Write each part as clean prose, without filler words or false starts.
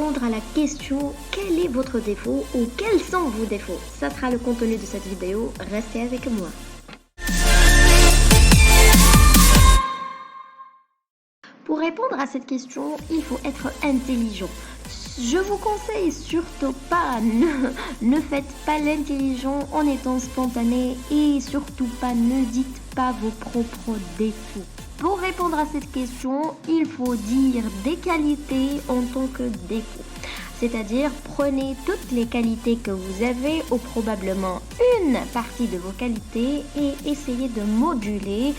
répondre à la question quel est votre défaut ou quels sont vos défauts. Ça sera le contenu de cette vidéo, restez avec moi. Pour répondre à cette question, il faut être intelligent. Je vous conseille surtout pas, ne faites pas l'intelligent en étant spontané et surtout pas, ne dites pas vos propres défauts. Pour répondre à cette question, il faut dire des qualités en tant que défauts. C'est-à-dire, prenez toutes les qualités que vous avez ou probablement une partie de vos qualités et essayez de moduler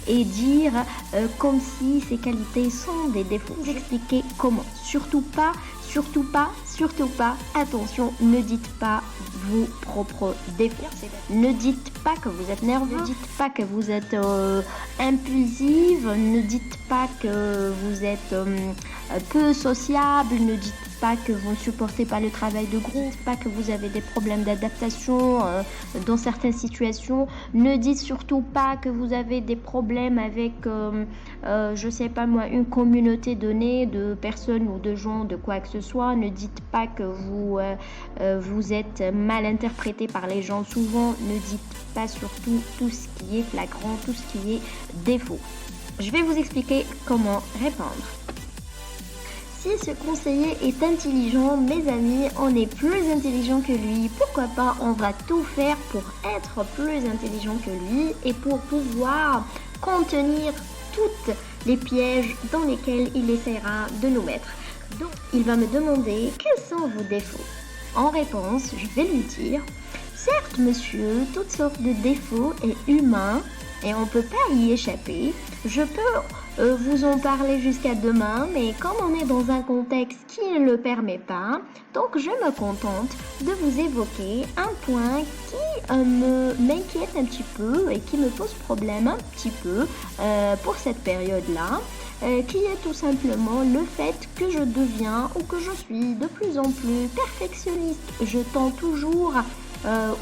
et dire comme si ces qualités sont des défauts. Vous expliquez comment. Surtout pas, attention, ne dites pas vos propres défauts. Ne dites pas que vous êtes nerveux, ne dites pas que vous êtes impulsive, ne dites pas que vous êtes peu sociable, ne dites pas que vous ne supportez pas le travail de groupe, pas que vous avez des problèmes d'adaptation dans certaines situations. Ne dites surtout pas que vous avez des problèmes avec, je sais pas moi, une communauté donnée de personnes ou de gens, de quoi que ce soit. Ne dites pas que vous êtes mal interprété par les gens souvent. Ne dites pas surtout tout ce qui est flagrant, tout ce qui est défaut. Je vais vous expliquer comment répondre. Si ce conseiller est intelligent, mes amis, on est plus intelligent que lui. Pourquoi pas, on va tout faire pour être plus intelligent que lui et pour pouvoir contenir toutes les pièges dans lesquels il essaiera de nous mettre. Donc, il va me demander quels sont vos défauts. En réponse, je vais lui dire, certes monsieur, toutes sortes de défauts est humain et on ne peut pas y échapper. Je peux vous en parler jusqu'à demain, mais comme on est dans un contexte qui ne le permet pas, donc je me contente de vous évoquer un point qui m'inquiète un petit peu et qui me pose problème un petit peu pour cette période-là, qui est tout simplement le fait que je deviens ou que je suis de plus en plus perfectionniste. Je tends toujours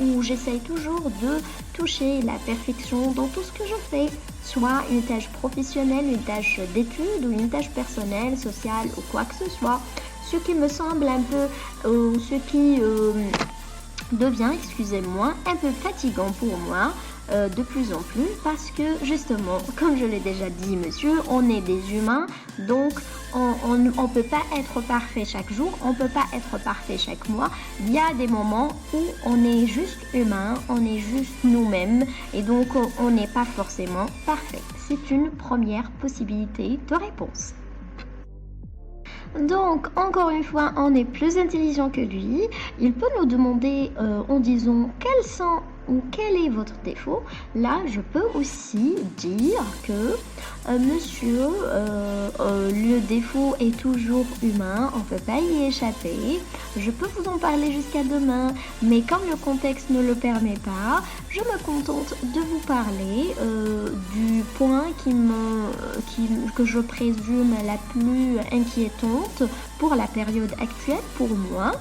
où j'essaye toujours de toucher la perfection dans tout ce que je fais, soit une tâche professionnelle, une tâche d'études ou une tâche personnelle, sociale ou quoi que ce soit, ce qui me semble un peu, ce qui devient, excusez-moi, un peu fatigant pour moi de plus en plus parce que justement, comme je l'ai déjà dit monsieur, on est des humains, donc on peut pas être parfait chaque jour, on peut pas être parfait chaque mois. Il y a des moments où on est juste humain, on est juste nous-mêmes et donc on n'est pas forcément parfait. C'est une première possibilité de réponse. Donc, encore une fois, on est plus intelligent que lui. Il peut nous demander en disant quels sont ou quel est votre défaut. Là, je peux aussi dire que monsieur, le défaut est toujours humain, on ne peut pas y échapper. Je peux vous en parler jusqu'à demain, mais comme le contexte ne le permet pas, je me contente de vous parler du point que je présume la plus inquiétante pour la période actuelle pour moi.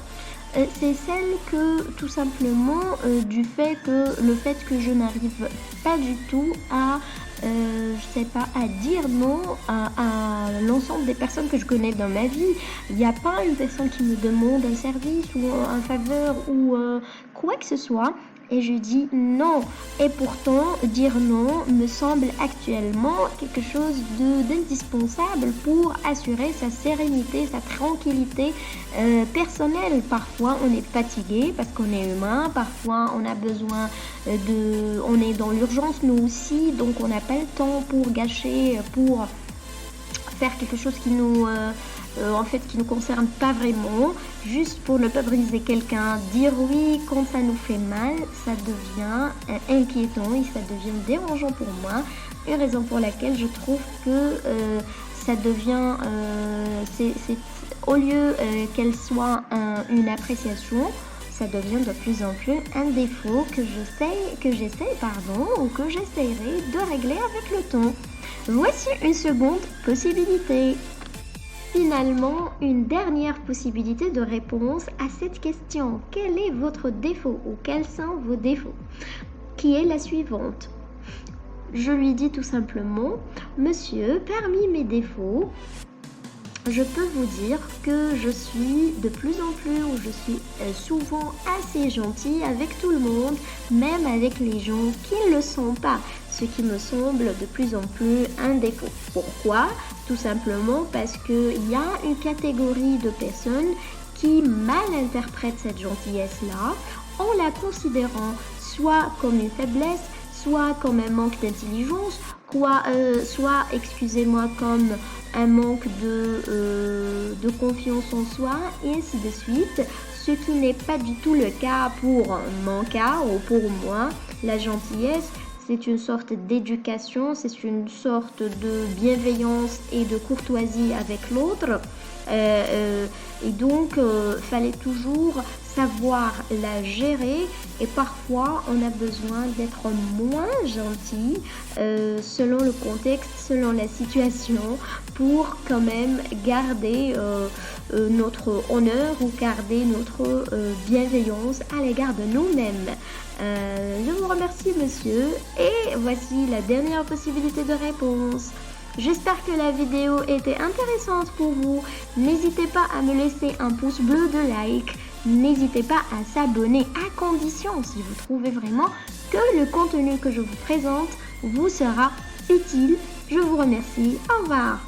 C'est celle que tout simplement le fait que je n'arrive pas du tout à dire non à l'ensemble des personnes que je connais dans ma vie. Il n'y a pas une personne qui me demande un service ou un faveur ou quoi que ce soit et je dis non. Et pourtant, dire non me semble actuellement quelque chose d'indispensable pour assurer sa sérénité, sa tranquillité personnelle. Parfois, on est fatigué parce qu'on est humain. Parfois, on a besoin on est dans l'urgence nous aussi, donc on n'a pas le temps pour gâcher, pour faire quelque chose qui nous concerne pas vraiment, juste pour ne pas briser quelqu'un. Dire oui quand ça nous fait mal, ça devient inquiétant et ça devient dérangeant pour moi. Une raison pour laquelle je trouve que ça devient, au lieu qu'elle soit une appréciation, ça devient de plus en plus un défaut que j'essaierai de régler avec le temps. Voici une seconde possibilité. Finalement, une dernière possibilité de réponse à cette question. Quel est votre défaut ou quels sont vos défauts? Qui est la suivante. Je lui dis tout simplement, monsieur, parmi mes défauts, Je peux vous dire que je suis de plus en plus, ou je suis souvent assez gentille avec tout le monde, même avec les gens qui ne le sont pas, ce qui me semble de plus en plus un défaut. Pourquoi? Tout simplement parce qu'il y a une catégorie de personnes qui mal interprètent cette gentillesse-là en la considérant soit comme une faiblesse, soit comme un manque d'intelligence, soit, excusez-moi, comme un manque de confiance en soi, et ainsi de suite, ce qui n'est pas du tout le cas pour mon cas ou pour moi. La gentillesse, c'est une sorte d'éducation, c'est une sorte de bienveillance et de courtoisie avec l'autre. Et donc, fallait toujours savoir la gérer, et parfois on a besoin d'être moins gentil selon le contexte, selon la situation, pour quand même garder notre honneur ou garder notre bienveillance à l'égard de nous-mêmes. Je vous remercie, monsieur, et voici la dernière possibilité de réponse. J'espère que la vidéo était intéressante pour vous. N'hésitez pas à me laisser un pouce bleu de like. N'hésitez pas à s'abonner, à condition, si vous trouvez vraiment que le contenu que je vous présente vous sera utile. Je vous remercie. Au revoir.